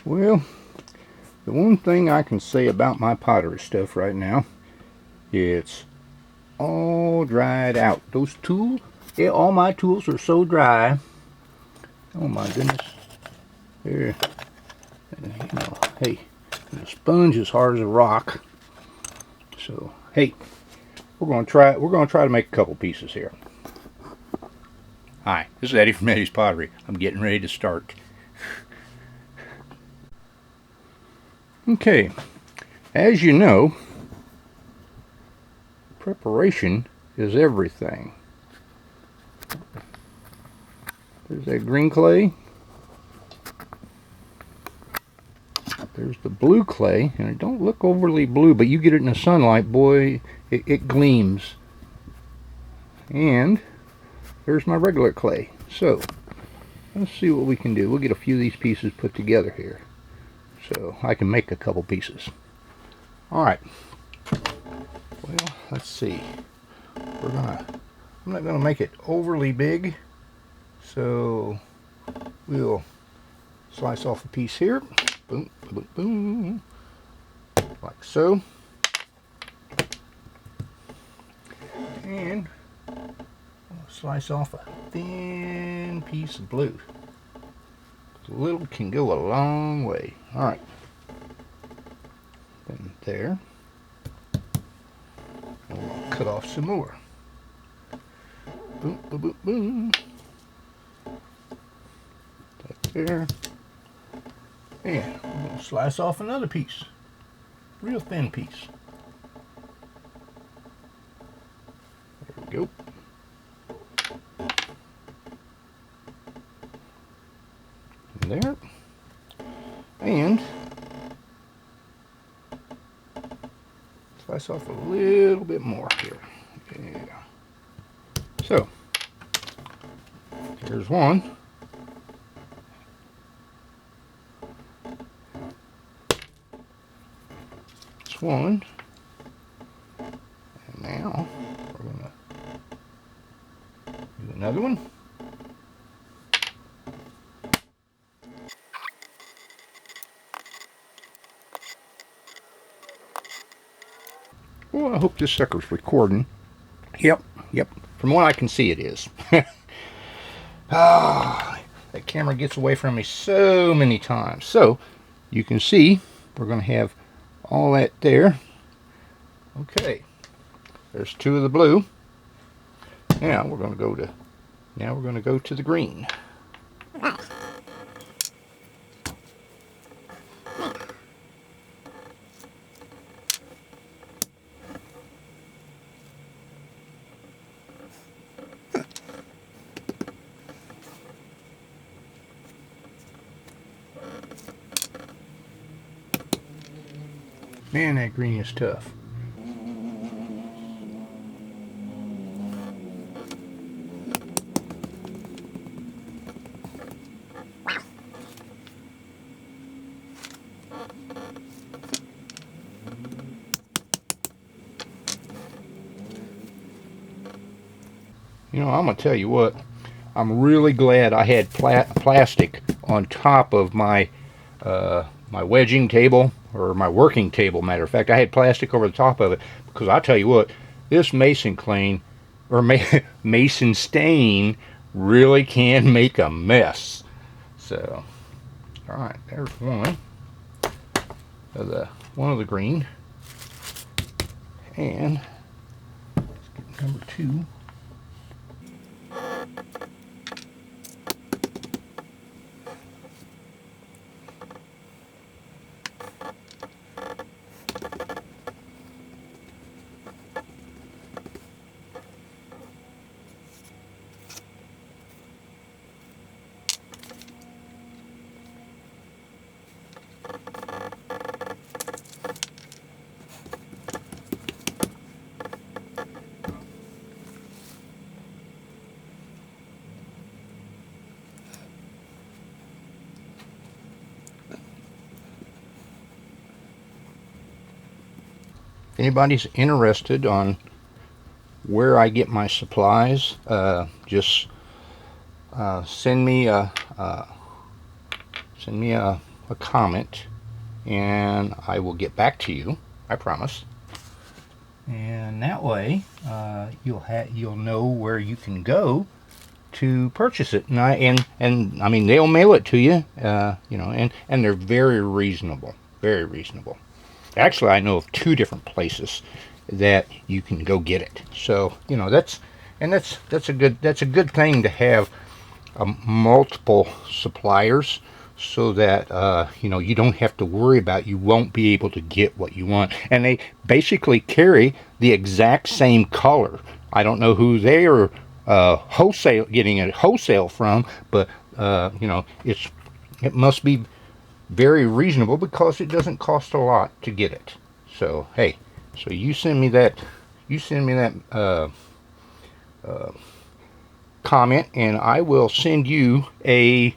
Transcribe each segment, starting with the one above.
Well, the one thing I can say about my pottery stuff right now, it's all dried out. Those tools, yeah, all my tools are so dry. Oh my goodness. There, hey, the sponge is hard as a rock. So, hey, we're gonna try to make a couple pieces here. Hi, this is Eddie from Eddie's Pottery. I'm getting ready to start. Okay, as you know, preparation is everything. There's that green clay. There's the blue clay, and it don't look overly blue, but you get it in the sunlight, boy, it gleams. And there's my regular clay. So, let's see what we can do. We'll get a few of these pieces put together here, so I can make a couple pieces. Alright, well, let's see. I'm not gonna make it overly big, so we'll slice off a piece here. Boom, boom, boom, like so. And I'll slice off a thin piece of blue. A little can go a long way. Alright. Then there. And we'll cut off some more. Boom, boom, boom, boom. That there. And we're going to slice off another piece. Real thin piece. There we go. And there. And slice off a little bit more here. Yeah. So, here's one. This one. And now we're going to do another one. Well, I hope this sucker's recording. Yep. From what I can see, it is. That camera gets away from me so many times. So, you can see, we're going to have all that there. Okay. There's two of the blue. Now we're going to go to the green. Man, that green is tough. You know, I'm going to tell you what, I'm really glad I had plastic on top of my my wedging table, or my working table, matter of fact. I had plastic over the top of it, because I tell you what, this mason clean, or mason stain, really can make a mess. So, alright, there's one of the green, and let's get number two. If anybody's interested on where I get my supplies, just send me a a comment, and I will get back to you. I promise. And that way, you'll know where you can go to purchase it. And I mean, they'll mail it to you. And they're very reasonable. Very reasonable. Actually, I know of 2 different places that you can go get it. So that's a good thing to have multiple suppliers, so that you don't have to worry about you won't be able to get what you want. And they basically carry the exact same color. I don't know who they are getting it wholesale from, but it must be very reasonable, because it doesn't cost a lot to get it. So hey, so you send me that comment, and I will send you a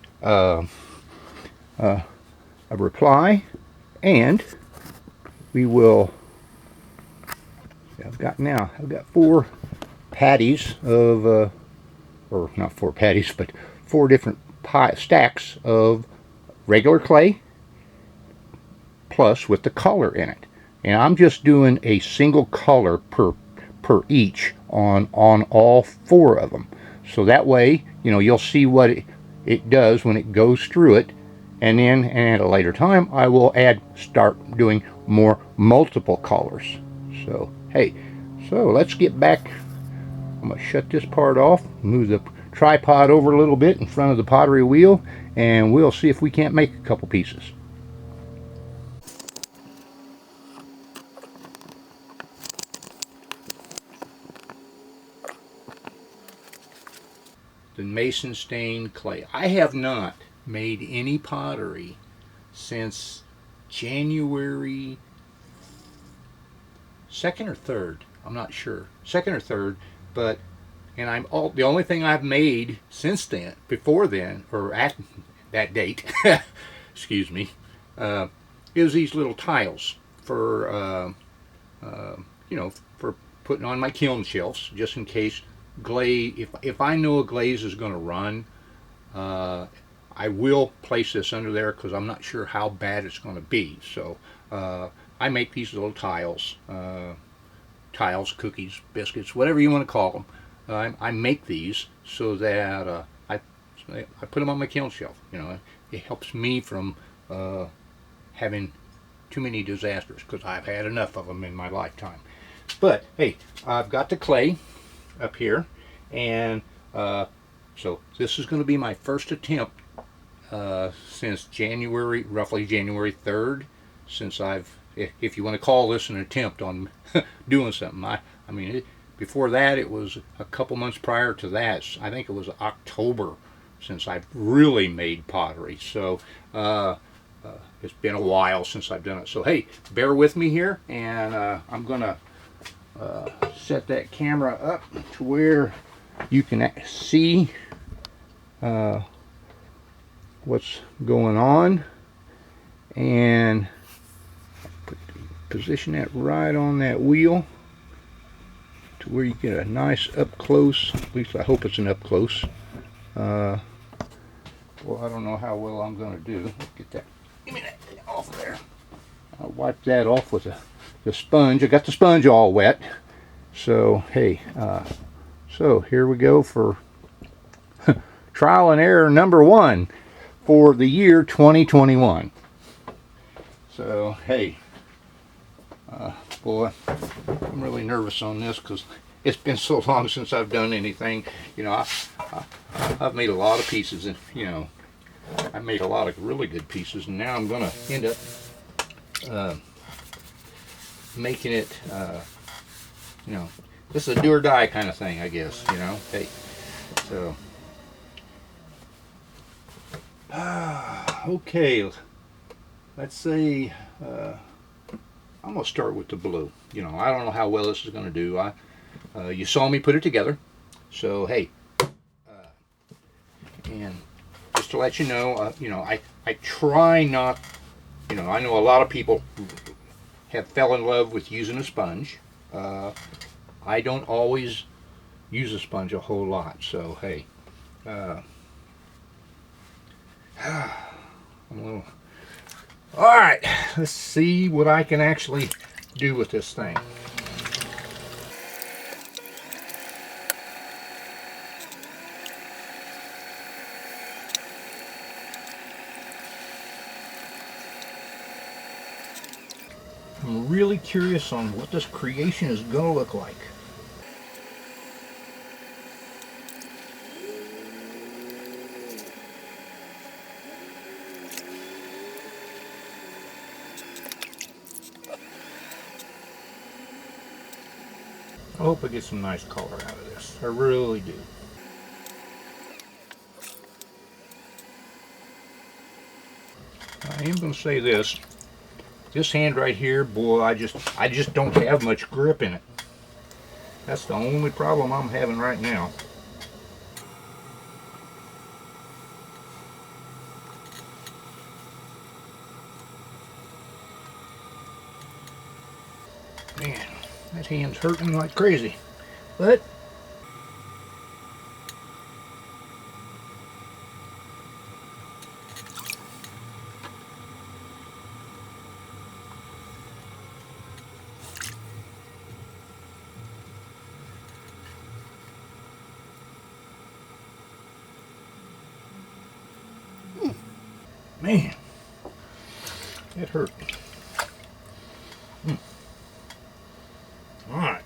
reply, and we will. I've got 4 patties of, or not 4 patties, but 4 different stacks of regular clay, plus with the color in it. And I'm just doing a single color per each on all 4 of them. So that way, you'll see what it does when it goes through it. And then at a later time, I will start doing more multiple colors. So hey, so let's get back. I'm going to shut this part off, move the tripod over a little bit in front of the pottery wheel, and we'll see if we can't make a couple pieces. The mason stained clay. I have not made any pottery since January 2nd or 3rd. I'm not sure. 2nd or 3rd, but the only thing I've made since then, before then, or at that date, excuse me, is these little tiles for for putting on my kiln shelves, just in case glaze. If I know a glaze is going to run, I will place this under there, because I'm not sure how bad it's going to be. So I make these little tiles, cookies, biscuits, whatever you want to call them. I make these so that I put them on my kiln shelf. It helps me from having too many disasters, because I've had enough of them in my lifetime. But hey, I've got the clay up here, and so this is going to be my first attempt since roughly January 3rd, since if you want to call this an attempt on doing something. I mean, before that, it was a couple months prior to that. I think it was October since I've really made pottery. So it's been a while since I've done it. So hey, bear with me here, and I'm going to set that camera up to where you can see what's going on, and position that right on that wheel to where you get a nice up close. At least I hope it's an up close. Well, I don't know how well I'm going to do. Let's get that. Give me that off there. I'll wipe that off with the sponge. I got the sponge all wet. So hey, so here we go for trial and error number 1 for the year 2021. So hey, boy, I'm really nervous on this, because it's been so long since I've done anything. I've made a lot of pieces, and I made a lot of really good pieces, and now I'm going to end up making it, this is a do or die kind of thing, I guess. Hey, so okay, let's say I'm going to start with the blue. I don't know how well this is going to do. You saw me put it together, so hey, and just to let you know, I try not, I know a lot of people have fell in love with using a sponge. I don't always use a sponge a whole lot, so hey, I'm a Alright, let's see what I can actually do with this thing. I'm really curious on what this creation is going to look like. I hope I get some nice color out of this. I really do. I am going to say this. This hand right here, boy, I just don't have much grip in it. That's the only problem I'm having right now. Man, that hand's hurting like crazy. But man, it hurt. All right.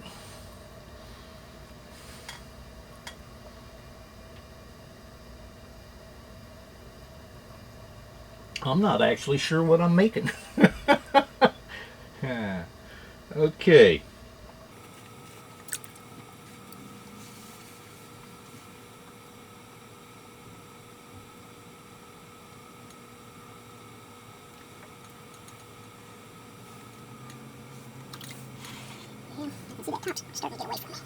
I'm not actually sure what I'm making. Okay. See that top's starting to get away from me.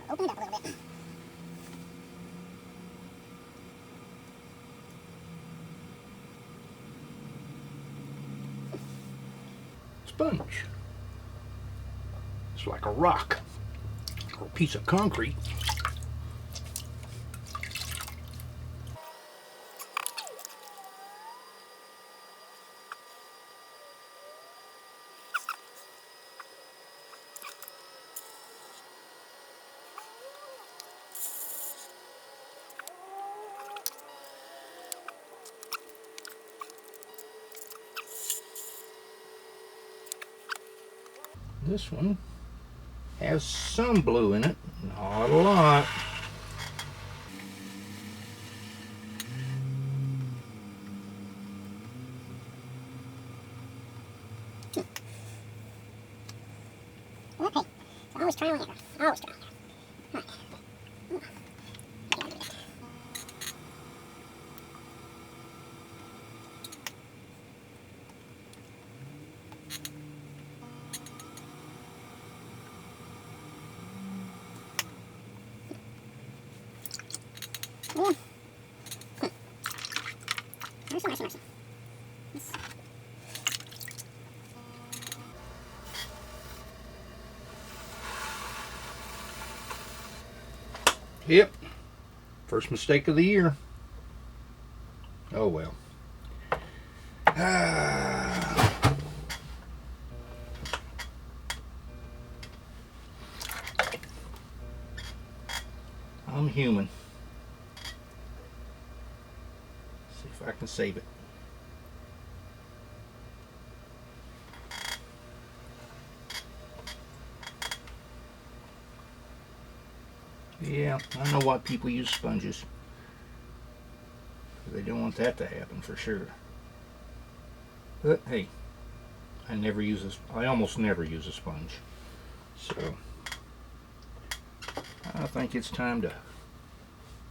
Open it up a little bit. Sponge. It's like a rock or a piece of concrete. This one has some blue in it, not a lot. Well, hey, always trial and error. Always trial and error. Right. Yeah. Mercy, mercy, mercy. Yep. First mistake of the year. Oh well. I'm human. See if I can save it. Yeah, I know why people use sponges. They don't want that to happen for sure. But hey, I almost never use a sponge. So I think it's time to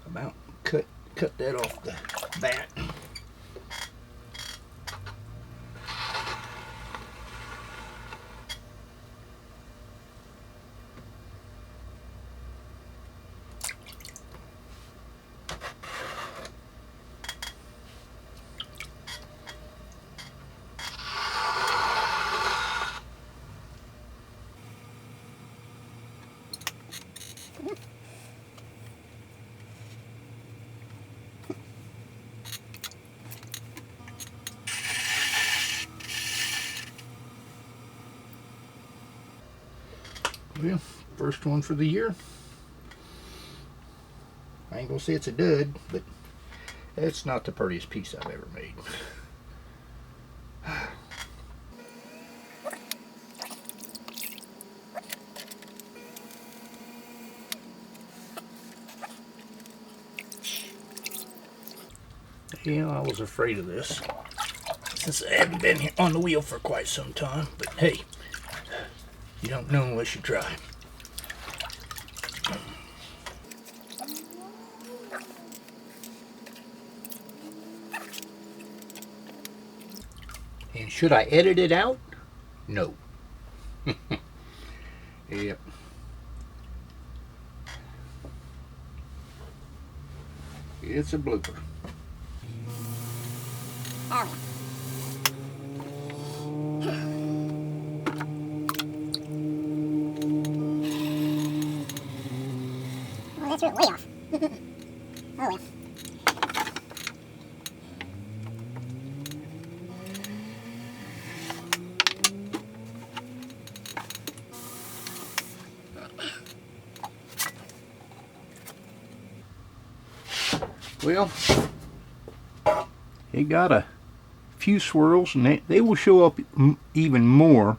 about cut that off the bat. Well, first one for the year. I ain't gonna say it's a dud, but it's not the prettiest piece I've ever made. Yeah, I was afraid of this since I haven't been here on the wheel for quite some time. But hey, you don't know unless you try. And should I edit it out? No. Yep. It's a blooper. Oh, oh, that's way off. Oh well. Well, it got a few swirls, and they will show up even more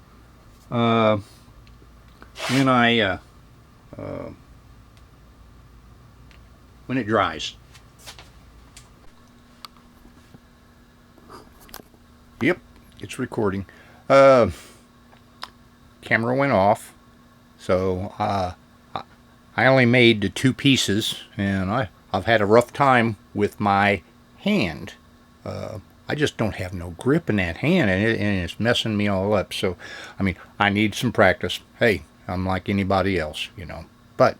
when when it dries. Yep, it's recording. Camera went off, so I only made the 2 pieces, and I've had a rough time with my hand. I just don't have no grip in that hand, and it's messing me all up. So, I mean, I need some practice. Hey, I'm like anybody else, you know. But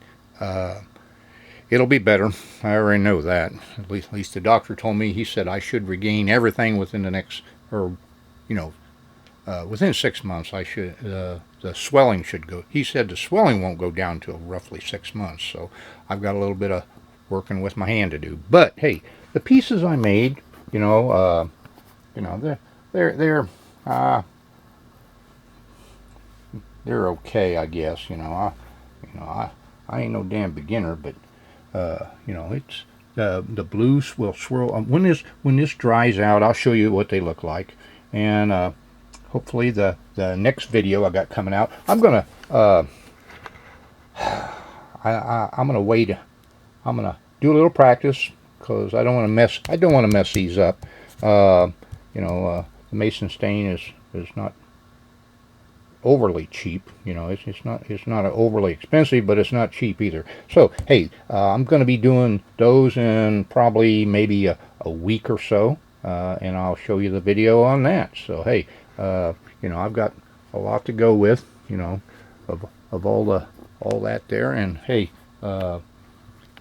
it'll be better. I already know that. At least the doctor told me. He said I should regain everything within the next, or you know, within 6 months. I should the swelling should go. He said the swelling won't go down till roughly 6 months. So I've got a little bit of working with my hand to do. But hey, the pieces I made, they're okay, I guess. I ain't no damn beginner, but it's the blues will swirl. When this dries out, I'll show you what they look like, and hopefully the next video I got coming out, I'm gonna I'm gonna wait. I'm gonna do a little practice because I don't want to mess these up. The mason stain is not overly cheap. It's not overly expensive, but it's not cheap either. So hey, I'm going to be doing those in probably maybe a week or so, and I'll show you the video on that. So hey, I've got a lot to go with, of all that there, and hey,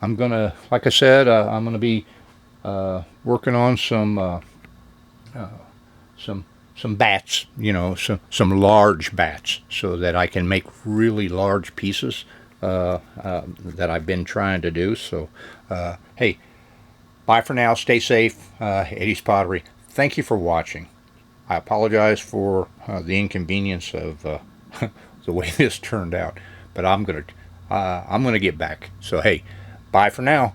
I'm gonna, like I said, I'm gonna be working on some bats, some large bats, so that I can make really large pieces that I've been trying to do. So, hey, bye for now. Stay safe. Eddie's Pottery. Thank you for watching. I apologize for the inconvenience of the way this turned out, but I'm gonna get back. So, hey, bye for now.